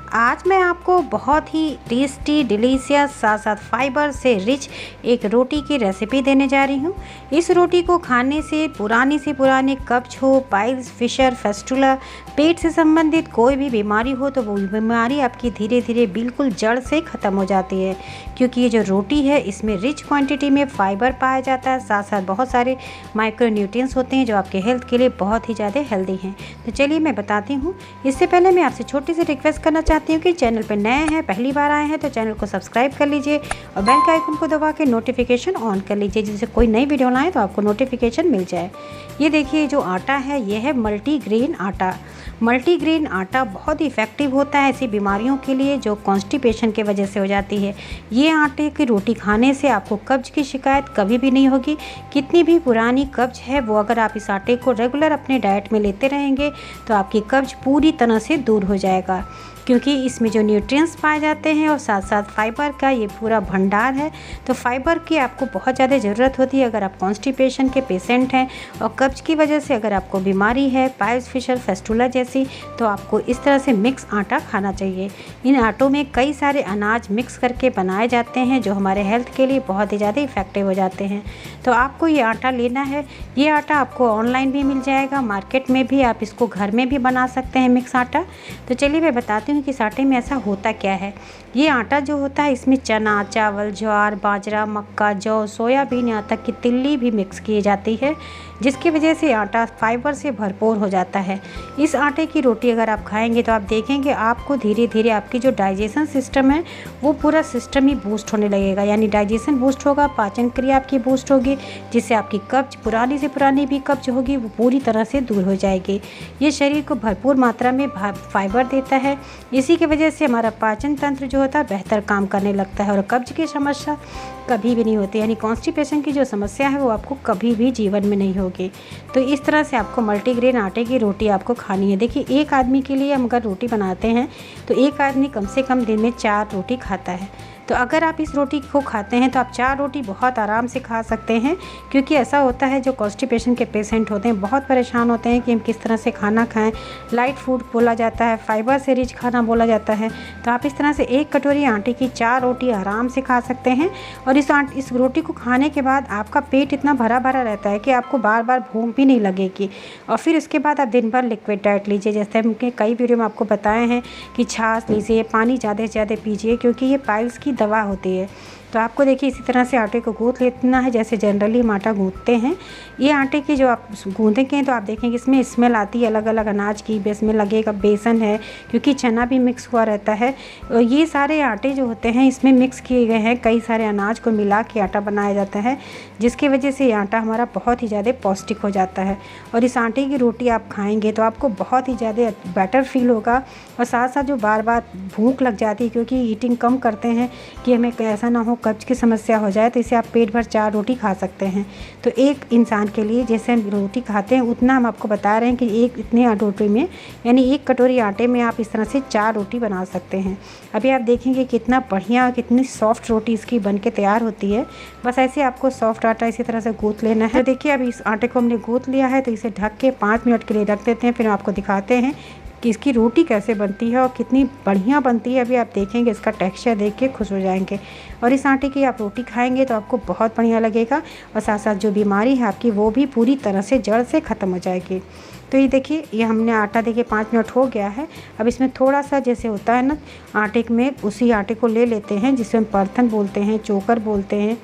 आज मैं आपको बहुत ही टेस्टी डिलीशियस साथ साथ फाइबर से रिच एक रोटी की रेसिपी देने जा रही हूँ। इस रोटी को खाने से पुरानी कब्ज हो, पाइल्स, फिशर, फेस्टुला, पेट से संबंधित कोई भी बीमारी हो तो वो बीमारी आपकी धीरे धीरे बिल्कुल जड़ से ख़त्म हो जाती है, क्योंकि ये जो रोटी है इसमें रिच क्वांटिटी में फाइबर पाया जाता है, साथ साथ बहुत सारे माइक्रोन्यूट्रिएंट्स होते हैं जो आपके हेल्थ के लिए बहुत ही ज़्यादा हेल्दी हैं। तो चलिए मैं बताती हूँ। इससे पहले मैं आपसे छोटी सी रिक्वेस्ट करना चाहती हूँ कि चैनल पर नए हैं, पहली बार आए हैं तो चैनल को सब्सक्राइब कर लीजिए और बेल के आइकन को दबा के नोटिफिकेशन ऑन कर लीजिए, जिससे कोई नई वीडियो लाएँ तो आपको नोटिफिकेशन मिल जाए। ये देखिए जो आटा है ये है मल्टीग्रेन आटा। मल्टीग्रेन आटा बहुत ही इफ़ेक्टिव होता है ऐसी बीमारियों के लिए जो कॉन्स्टिपेशन की वजह से हो जाती है। ये आटे की रोटी खाने से आपको कब्ज की शिकायत कभी भी नहीं होगी। कितनी भी पुरानी कब्ज है वो अगर आप इस आटे को रेगुलर अपने डाइट में लेते रहेंगे तो आपकी कब्ज पूरी तरह से दूर हो जाएगा, क्योंकि इसमें जो न्यूट्रिएंट्स पाए जाते हैं और साथ साथ फाइबर का ये पूरा भंडार है। तो फाइबर की आपको बहुत ज़्यादा ज़रूरत होती है अगर आप कॉन्स्टिपेशन के पेशेंट हैं और कब्ज की वजह से अगर आपको बीमारी है पाइल्स, फिशर, फेस्टुला जैसी, तो आपको इस तरह से मिक्स आटा खाना चाहिए। इन आटों में कई सारे अनाज मिक्स करके बनाए जाते हैं जो हमारे हेल्थ के लिए बहुत ही ज़्यादा इफ़ेक्टिव हो जाते हैं। तो आपको ये आटा लेना है। ये आटा आपको ऑनलाइन भी मिल जाएगा, मार्केट में भी, आप इसको घर में भी बना सकते हैं मिक्स आटा। तो चलिए मैं बताती हूँ कि इस आटे में ऐसा होता क्या है। ये आटा जो होता है इसमें चना, चावल, ज्वार, बाजरा, मक्का, जौ, सोयाबीन, यहाँ तक कि तिल्ली भी मिक्स की जाती है, जिसकी वजह से आटा फाइबर से भरपूर हो जाता है। इस आटे की रोटी अगर आप खाएंगे तो आप देखेंगे आपको धीरे धीरे आपकी जो डाइजेशन सिस्टम है वो पूरा सिस्टम ही बूस्ट होने लगेगा, यानी डाइजेशन बूस्ट होगा, पाचन क्रिया आपकी बूस्ट होगी, जिससे आपकी कब्ज पुरानी से पुरानी भी कब्ज होगी वो पूरी तरह से दूर हो जाएगी। ये शरीर को भरपूर मात्रा में फाइबर देता है, इसी की वजह से हमारा पाचन तंत्र जो होता है बेहतर काम करने लगता है और कब्ज की समस्या कभी भी नहीं होती, यानी कॉन्स्टिपेशन की जो समस्या है वो आपको कभी भी जीवन में नहीं होगी। तो इस तरह से आपको मल्टीग्रेन आटे की रोटी आपको खानी है। देखिए एक आदमी के लिए हम अगर रोटी बनाते हैं तो एक आदमी कम से कम दिन में 4 रोटी खाता है। तो अगर आप इस रोटी को खाते हैं तो आप 4 रोटी बहुत आराम से खा सकते हैं, क्योंकि ऐसा होता है जो कॉन्स्टिपेशन के पेशेंट होते हैं बहुत परेशान होते हैं कि हम किस तरह से खाना खाएं। लाइट फूड बोला जाता है, फाइबर से रिच खाना बोला जाता है। तो आप इस तरह से 1 कटोरी आटे की 4 रोटी आराम से खा सकते हैं और इस रोटी को खाने के बाद आपका पेट इतना भरा भरा रहता है कि आपको बार बार भूख भी नहीं लगेगी। और फिर इसके बाद आप दिन भर लिक्विड डाइट लीजिए, जैसे हमने कई वीडियो में आपको बताए हैं कि छाछ लीजिए, पानी ज़्यादा से ज़्यादा पीजिए, क्योंकि ये पाइल्स की दवा होती है। तो आपको देखिए इसी तरह से आटे को गूँथ लेना है जैसे जनरली हम आटा गूँथते हैं। ये आटे की जो आप गूँथेंगे तो आप देखेंगे इसमें स्मेल आती है अलग अलग अनाज की, इसमें लगेगा बेसन है क्योंकि चना भी मिक्स हुआ रहता है। और ये सारे आटे जो होते हैं इसमें मिक्स किए गए हैं, कई सारे अनाज को मिला के आटा बनाया जाता है, जिसकी वजह से ये आटा हमारा बहुत ही ज़्यादा पौष्टिक हो जाता है। और इस आटे की रोटी आप खाएँगे तो आपको बहुत ही ज़्यादा बेटर फील होगा और साथ साथ जो बार बार भूख लग जाती है, क्योंकि ईटिंग कम करते हैं कि हमें ऐसा ना हो कब्ज की समस्या हो जाए, तो इसे आप पेट भर 4 रोटी खा सकते हैं। तो एक इंसान के लिए जैसे हम रोटी खाते हैं उतना हम आपको बता रहे हैं कि एक इतने रोटी में, यानी 1 कटोरी आटे में आप इस तरह से 4 रोटी बना सकते हैं। अभी आप देखेंगे कितना बढ़िया और कितनी सॉफ्ट रोटी इसकी बन के तैयार होती है। बस ऐसे आपको सॉफ्ट आटा इसी तरह से गूँथ लेना है। तो देखिए अभी इस आटे को हमने गूँथ लिया है, तो इसे ढक के 5 मिनट के लिए रख देते हैं, फिर आपको दिखाते हैं कि इसकी रोटी कैसे बनती है और कितनी बढ़िया बनती है। अभी आप देखेंगे इसका टेक्सचर देख के खुश हो जाएंगे और इस आटे की आप रोटी खाएंगे तो आपको बहुत बढ़िया लगेगा और साथ साथ जो बीमारी है आपकी वो भी पूरी तरह से जड़ से ख़त्म हो जाएगी। तो ये देखिए ये हमने आटा देखिए 5 मिनट हो गया है। अब इसमें थोड़ा सा जैसे होता है ना आटे में, उसी आटे को ले लेते हैं जिसे हम परथन बोलते हैं, चोकर बोलते हैं।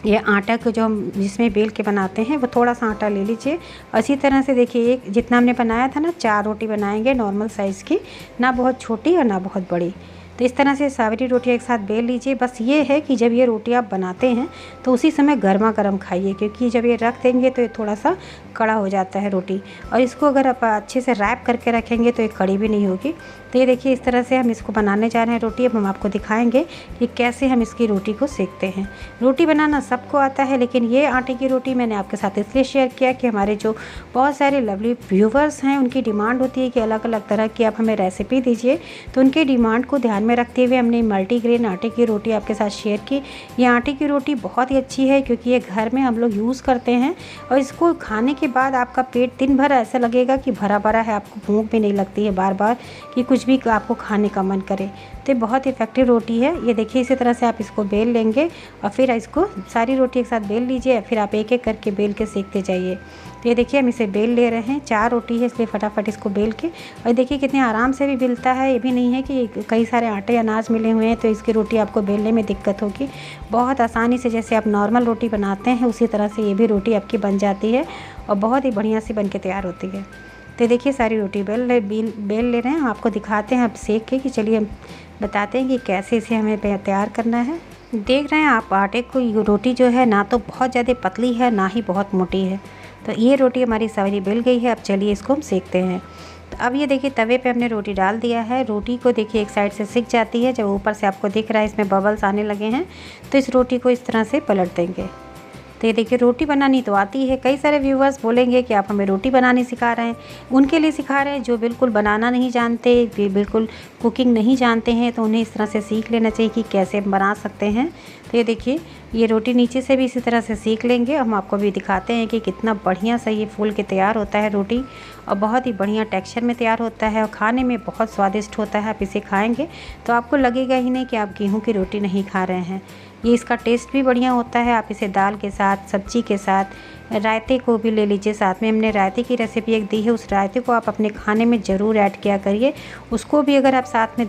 ये आटा को जो हम जिसमें बेल के बनाते हैं वो थोड़ा सा आटा ले लीजिए और इसी तरह से देखिए एक जितना हमने बनाया था ना 4 रोटी बनाएंगे नॉर्मल साइज़ की, ना बहुत छोटी और ना बहुत बड़ी। तो इस तरह से सारी रोटियाँ एक साथ बेल लीजिए। बस ये है कि जब ये रोटी आप बनाते हैं तो उसी समय गर्मा गर्म खाइए, क्योंकि जब ये रख देंगे तो ये थोड़ा सा कड़ा हो जाता है रोटी, और इसको अगर आप अच्छे से रैप करके रखेंगे तो ये कड़ी भी नहीं होगी। तो ये देखिए इस तरह से हम इसको बनाने जा रहे हैं रोटी। अब हम आपको दिखाएंगे कि कैसे हम इसकी रोटी को सेकते हैं। रोटी बनाना सबको आता है, लेकिन ये आटे की रोटी मैंने आपके साथ इसलिए शेयर किया कि हमारे जो बहुत सारे लवली व्यूवर्स हैं उनकी डिमांड होती है कि अलग अलग तरह की आप हमें रेसिपी दीजिए। तो उनके डिमांड को ध्यान में रखते हुए हमने मल्टीग्रेन आटे की रोटी आपके साथ शेयर की। ये आटे की रोटी बहुत ही अच्छी है क्योंकि ये घर में हम लोग यूज़ करते हैं और इसको खाने के बाद आपका पेट दिन भर ऐसा लगेगा कि भरा भरा है, आपको भूख भी नहीं लगती है बार बार कि कुछ भी आपको खाने का मन करे। तो बहुत इफ़ेक्टिव रोटी है ये। देखिए इसी तरह से आप इसको बेल लेंगे और फिर इसको सारी रोटी एक साथ बेल लीजिए, फिर आप एक एक करके बेल के सेकते जाइए। तो ये देखिए हम इसे बेल ले रहे हैं, 4 रोटी है इसलिए फटाफट इसको बेल के, और देखिए कितने आराम से भी बेलता है। ये भी नहीं है कि कई सारे आटे अनाज मिले हुए हैं तो इसकी रोटी आपको बेलने में दिक्कत होगी। बहुत आसानी से जैसे आप नॉर्मल रोटी बनाते हैं उसी तरह से ये भी रोटी आपकी बन जाती है और बहुत ही बढ़िया सी बन के तैयार होती है। तो देखिए सारी रोटी बेल ले रहे हैं, हम आपको दिखाते हैं अब सेक के कि चलिए हम बताते हैं कि कैसे इसे हमें तैयार करना है। देख रहे हैं आप आटे को, ये रोटी जो है ना तो बहुत ज़्यादा पतली है ना ही बहुत मोटी है। तो ये रोटी हमारी सारी बेल गई है। अब चलिए इसको हम सेकते हैं। तो अब ये देखिए तवे पे हमने रोटी डाल दिया है। रोटी को देखिए एक साइड से सिक जाती है, जब ऊपर से आपको दिख रहा है इसमें बबल्स आने लगे हैं तो इस रोटी को इस तरह से पलट देंगे। तो ये देखिए रोटी बनानी तो आती है। कई सारे व्यूवर्स बोलेंगे कि आप हमें रोटी बनानी सिखा रहे हैं, उनके लिए सिखा रहे हैं जो बिल्कुल बनाना नहीं जानते, बिल्कुल कुकिंग नहीं जानते हैं, तो उन्हें इस तरह से सीख लेना चाहिए कि कैसे बना सकते हैं। तो ये देखिए ये रोटी नीचे से भी इसी तरह से सीख लेंगे। हम आपको भी दिखाते हैं कि कितना बढ़िया सा ये फूल के तैयार होता है रोटी, और बहुत ही बढ़िया टेक्सचर में तैयार होता है और खाने में बहुत स्वादिष्ट होता है। आप इसे खाएंगे तो आपको लगेगा ही नहीं कि आप गेहूं की रोटी नहीं खा रहे हैं। ये इसका टेस्ट भी बढ़िया होता है। आप इसे दाल के साथ, सब्जी के साथ, रायते को भी ले लीजिए साथ में। हमने रायते की रेसिपी एक दी है, उस रायते को आप अपने खाने में ज़रूर ऐड किया करिए। उसको भी अगर आप साथ में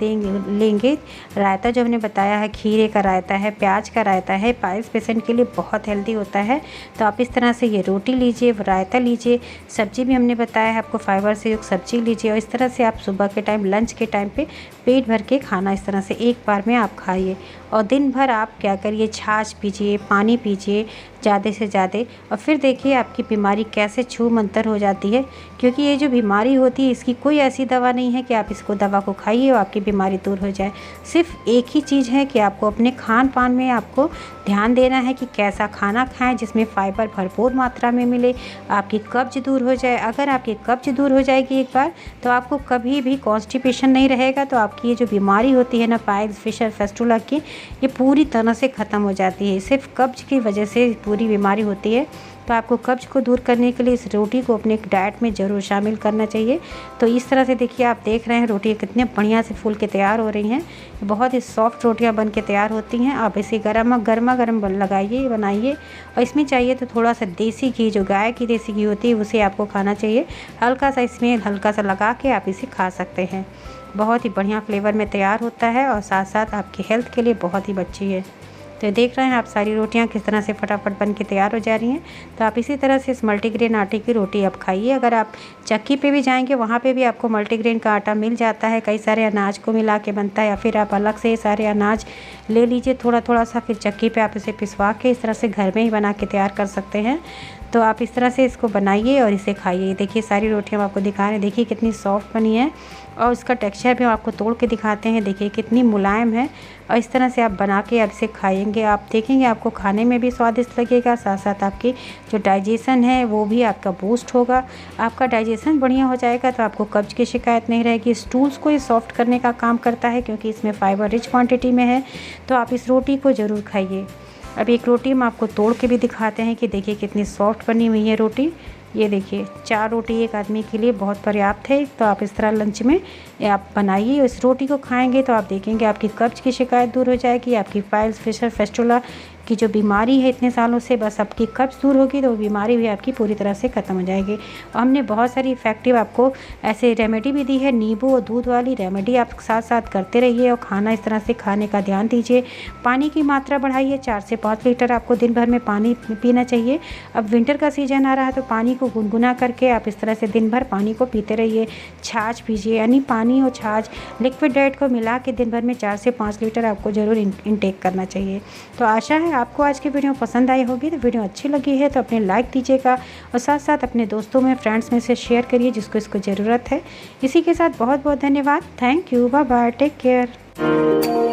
लेंगे, रायता जो हमने बताया है खीरे का रायता है, प्याज का रायता है, पाइल्स पेशेंट के लिए बहुत हेल्दी होता है। तो आप इस तरह से ये रोटी लीजिए, रायता लीजिए, सब्जी भी हमने बताया है आपको फाइबर से युक्त सब्जी लीजिए, और इस तरह से आप सुबह के टाइम, लंच के टाइम पे पेट भर के खाना इस तरह से एक बार में आप खाइए। और दिन भर आप क्या करिए, छाछ पीजिए, पानी पीजिए ज़्यादा से ज़्यादा, और फिर देखिए आपकी बीमारी कैसे छू मंतर हो जाती है। क्योंकि ये जो बीमारी होती है इसकी कोई ऐसी दवा नहीं है कि आप इसको दवा को खाइए और आपकी बीमारी दूर हो जाए। सिर्फ एक ही चीज़ है कि आपको अपने खान पान में आपको ध्यान देना है कि कैसा खाना खाएं जिसमें फ़ाइबर भरपूर मात्रा में मिले, आपकी कब्ज दूर हो जाए। अगर आपकी कब्ज दूर हो जाएगी एक बार तो आपको कभी भी कॉन्स्टिपेशन नहीं रहेगा। तो आपकी ये जो बीमारी होती है ना, पाइल्स, फिशर, फेस्टुला की, ये पूरी तरह से ख़त्म हो जाती है। सिर्फ कब्ज की वजह से पूरी बीमारी होती है। तो आपको कब्ज को दूर करने के लिए इस रोटी को अपने डाइट में ज़रूर शामिल करना चाहिए। तो इस तरह से देखिए आप देख रहे हैं रोटी कितने बढ़िया से फूल के तैयार हो रही हैं। बहुत ही सॉफ्ट रोटियां बन के तैयार होती हैं। आप इसे गर्मा गर्म लगाइए, बनाइए, और इसमें चाहिए तो थोड़ा सा देसी घी, जो गाय की देसी घी होती है, उसे आपको खाना चाहिए। हल्का सा इसमें हल्का सा लगा के आप इसे खा सकते हैं। बहुत ही बढ़िया फ्लेवर में तैयार होता है और साथ साथ आपकी हेल्थ के लिए बहुत ही अच्छी है। तो देख रहे हैं आप सारी रोटियां किस तरह से फटाफट बन के तैयार हो जा रही हैं। तो आप इसी तरह से इस मल्टीग्रेन आटे की रोटी आप खाइए। अगर आप चक्की पे भी जाएंगे वहाँ पे भी आपको मल्टीग्रेन का आटा मिल जाता है, कई सारे अनाज को मिला के बनता है, या फिर आप अलग से सारे अनाज ले लीजिए थोड़ा थोड़ा सा, फिर चक्की पे आप इसे पिसवा के इस तरह से घर में ही बना के तैयार कर सकते हैं। तो आप इस तरह से इसको बनाइए और इसे खाइए। देखिए सारी रोटियां हम आपको दिखा रहे हैं, देखिए कितनी सॉफ्ट बनी है, और इसका टेक्सचर भी हम आपको तोड़ के दिखाते हैं। देखिए कितनी मुलायम है, और इस तरह से आप बना के आप इसे खाएंगे, आप देखेंगे आपको खाने में भी स्वादिष्ट लगेगा। साथ साथ आपकी जो डाइजेशन है वो भी आपका बूस्ट होगा। आपका डाइजेशन बढ़िया हो जाएगा तो आपको कब्ज की शिकायत नहीं रहेगी। स्टूल्स को ये सॉफ्ट करने का काम करता है क्योंकि इसमें फाइबर रिच क्वांटिटी में है। तो आप इस रोटी को ज़रूर खाइए। अब एक रोटी हम आपको तोड़ के भी दिखाते हैं कि देखिए कितनी सॉफ्ट बनी हुई है रोटी। ये देखिए 4 रोटी एक आदमी के लिए बहुत पर्याप्त है। तो आप इस तरह लंच में आप बनाइए, इस रोटी को खाएंगे तो आप देखेंगे आपकी कब्ज की शिकायत दूर हो जाएगी। आपकी पाइल्स, फिशर, फेस्टुला की जो बीमारी है इतने सालों से, बस आपकी कब्ज दूर होगी तो वो बीमारी भी आपकी पूरी तरह से ख़त्म हो जाएगी। और हमने बहुत सारी इफ़ेक्टिव आपको ऐसे रेमेडी भी दी है, नींबू और दूध वाली रेमेडी आप साथ साथ करते रहिए, और खाना इस तरह से खाने का ध्यान दीजिए। पानी की मात्रा बढ़ाइए, 4 से 5 लीटर आपको दिन भर में पानी पीना चाहिए। अब विंटर का सीजन आ रहा है तो पानी को गुनगुना करके आप इस तरह से दिन भर पानी को पीते रहिए। छाछ पीजिए, यानी पानी और छाछ लिक्विड डाइट को मिला के दिन भर में 4 से 5 लीटर आपको ज़रूर इनटेक करना चाहिए। तो आशा है आपको आज की वीडियो पसंद आई होगी। तो वीडियो अच्छी लगी है तो अपने लाइक दीजिएगा, और साथ साथ अपने दोस्तों में, फ्रेंड्स में से शेयर करिए जिसको इसको ज़रूरत है। इसी के साथ बहुत बहुत धन्यवाद। Thank you, bye bye, take care.